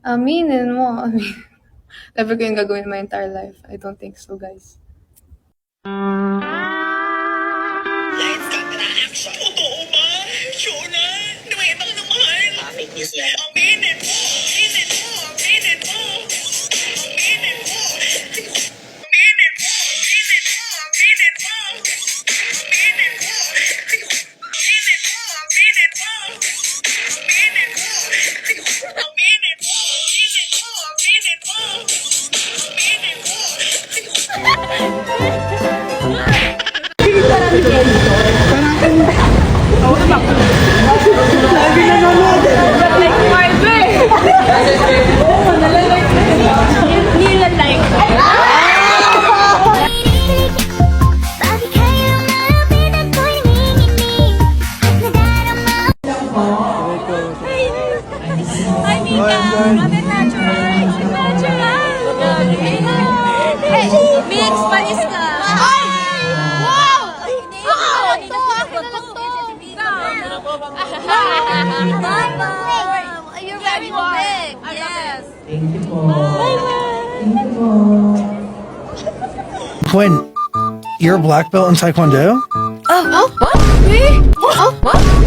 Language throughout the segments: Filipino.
Aminin mo. Never ko yung gagawin my entire life. I don't think so, guys. Lights, camera, action! Totoo ba? Sure na? Di ba iba ka ng mahal? Fake news yan. Aminin mo! Aminin mo! Aminin mo! Aminin mo! Aminin mo! Aminin mo! Aminin mo! Aminin mo! Aminin mo! Aminin mo! Aminin mo! Aminin mo! Aminin mo! Mix, panis ka! Wow! You're very big! Yes! Thank you po. Quinn, you're a black belt in Taekwondo? What? Me? What?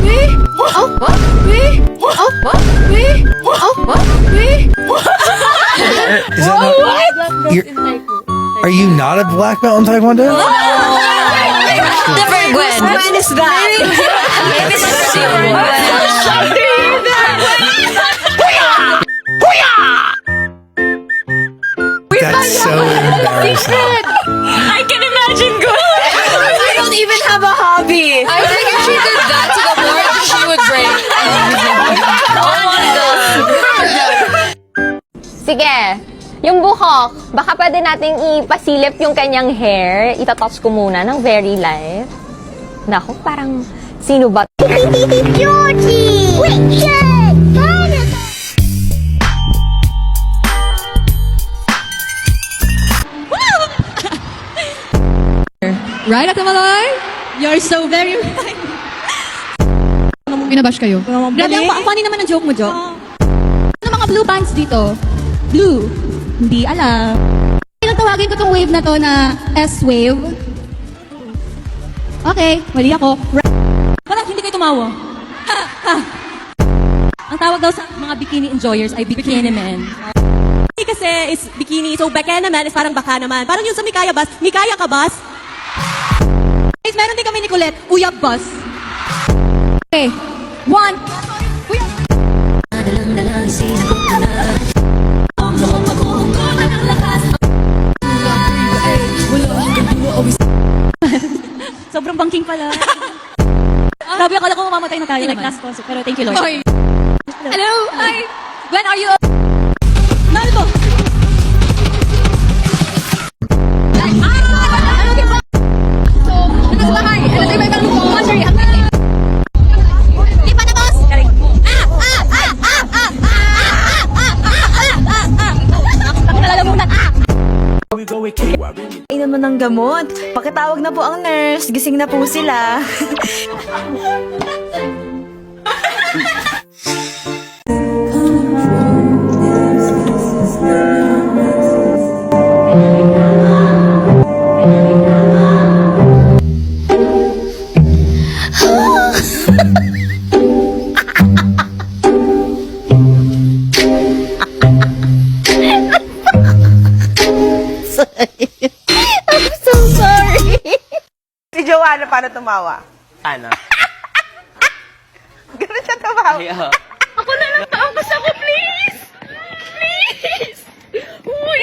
Me? What? Me? What? Me? What? Me? Is that not? Are you not a black belt in Taekwondo? Different Gwen. Gwen is that? Maybe it's different Gwen. That's so embarrassing. I can imagine Gwen. I don't even have a hobby. I think if she did that to the board, she would break. Sige, yung buhok, baka pwede nating ipasilip yung kanyang hair. Itatouch ko muna ng very light. Naku, parang sino ba? Georgie! Richard! Right, Ate Maloy? You're so very right. Binabash kayo. Grabe, ang funny naman ang joke mo, Jo. Ano mga blue pants dito? Blue. Hindi alam. Tinatawagin ko tong wave na to na S-wave. Okay, mali ako. Parang hindi kayo tumawa. Ang tawag daw sa mga bikini enjoyers ay bikini men. Kasi is bikini, so baka naman is parang baka naman. Parang yung sa Mikaya Bus, Mikaya ka bus? Guys, meron din kami ni Colette, Uyab Bus. Okay, one. Uyab. Sobrang bangking pala. Sabi, akala ko mamamatay na tayo. Like last concert, pero thank you, Lord. Oy. Hello, hi. Gwen, are you? Naldo! Inom mo ng gamot. Pakitawag na po ang nurse. Gising na po sila. I'm so sorry. Si Joanna, paano tumawa? Paano? Ganun siya tumawa. Ayaw. Ako na lang, taangas ako, please! Please! Uy!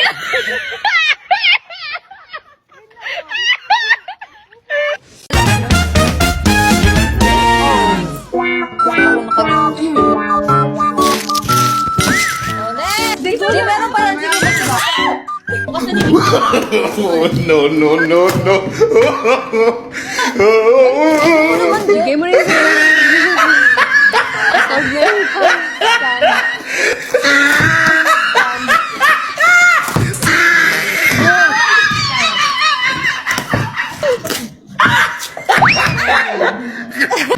No, no, no, no. Bigay mo na yung Yo,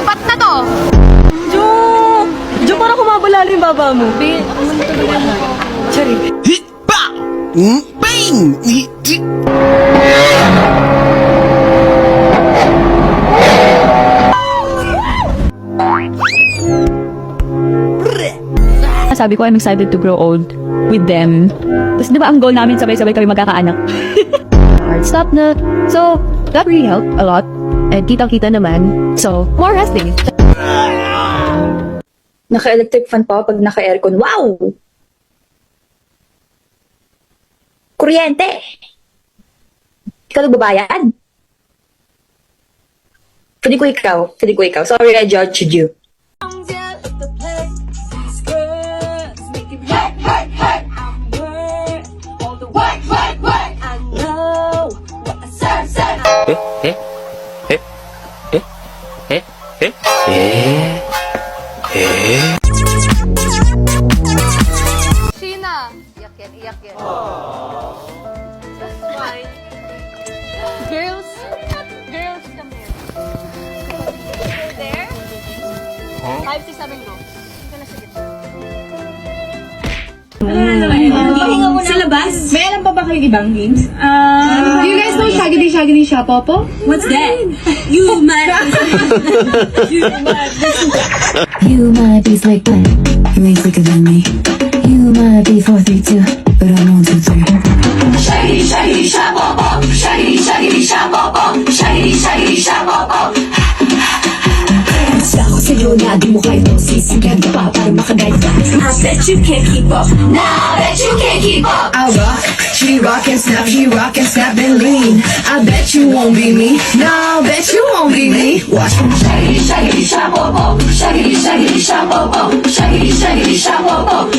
ba't na to? Jo! Jo, parang kumabalala yung baba mo. Bang! Sabi ko, I'm excited to grow old with them. Tapos di ba ang goal namin sabay-sabay kami magkakaanak? Hard stop na. So, that really helped a lot. And kitang-kita naman. So, more resting. Naka-electric fan pa ako pag naka-aircon. Wow! Kuryente! Ikaw nagbabayad? Pwede ko ikaw. Sorry, I judged you. Sheena! Iyak yan. Girls, come here. There? 5, 6, 7, go. Ito na sige. Sa labas? May alam pa ba kayong ibang games? Do you guys know Shaggy Shop, Popo? What's that? You might You might be slick, but you ain't slicker than me. You might be 4'3" too, but I'm 1, 2, 3. Ako sa'yo na di mo kayo sisigan ka pa para makagaya. I bet you can't keep up. Nah, I bet you can't keep up. I rock, she rock and snap and lean. I bet you won't be me. Nah, I bet you won't be me. Watch me. Shaggy, shabobo. Shaggy, shabobo. Shaggy, shabobo.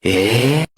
Eh?